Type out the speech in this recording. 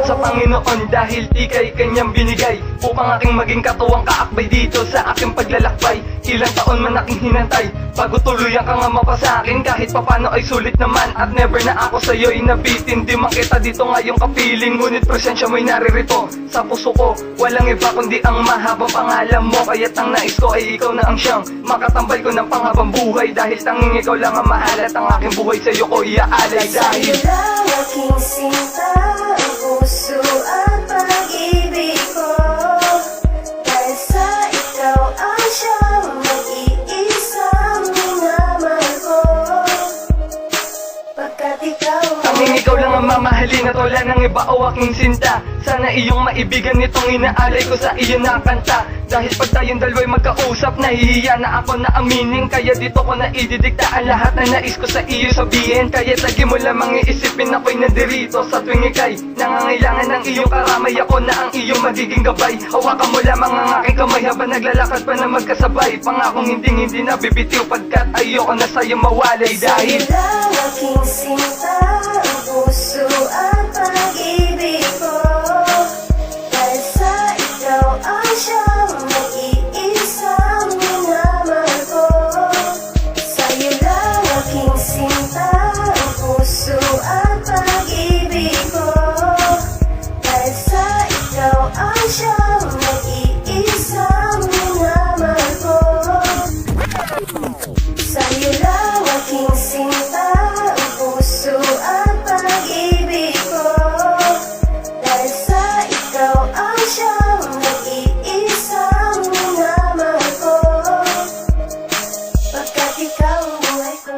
sa Panginoon dahil di kay kanyang binigay upang aking maging katuwang kaakbay dito sa aking paglalakbay. Ilang taon man aking hinantay bago tuluyan ka nga mapasakin, kahit papano ay sulit naman at never na ako sa'yo'y nabitin. Di man kita dito ngayong kapiling, ngunit presensya mo'y naririto sa puso ko. Walang iba kundi ang mahabang pangalan mo, kaya't ang nais ko ay ikaw na ang siyang makatambal ko ng panghabang buhay. Dahil tanging ikaw lang ang mahal at ang aking buhay sa'yo ko iaalay. Dahil sa'yo lang aking sinta, ang puso at pag-ibig ko. Dahil sa ikaw ang siyang nag-iisang minamahal ko. Pagkat ikaw tanging ikaw lang ang mamahalin at wala nang iba o aking sinta. Sana iyong maibigan nitong inaalay ko sa iyo na kanta. Dahil pag tayong dalawa'y magkausap, nahihiya na ako na aminin. Kaya dito ko na ididikta ang lahat na nais ko sa iyo sabihin. Kaya lagi mo lamang iisipin ako'y nandirito sa tuwing ika'y nangangailangan ng iyong karamay. Ako na ang iyong magiging gabay. Hawakan mo lamang ang aking kamay habang naglalakad pa na magkasabay. Pangakong hindi na bibitiw pagkat ayoko na sa'yo mawalay. Dahil sa'yo lang aking sinta, ang puso at pag-ibig ko. Dahil sa ikaw ang siyang nag-iisang minamahal ko. Sa'yo lang aking sinta, ang puso at pag-ibig ko. Dahil sa ikaw ang siyang nag-iisang minamahal ko. Sa'yo lang aking sinta, ang puso at pag-ibig ko. Dahil sa ikaw ang siyang nag-iisang minamahal ko. Pagkat ikaw ang buhay ko.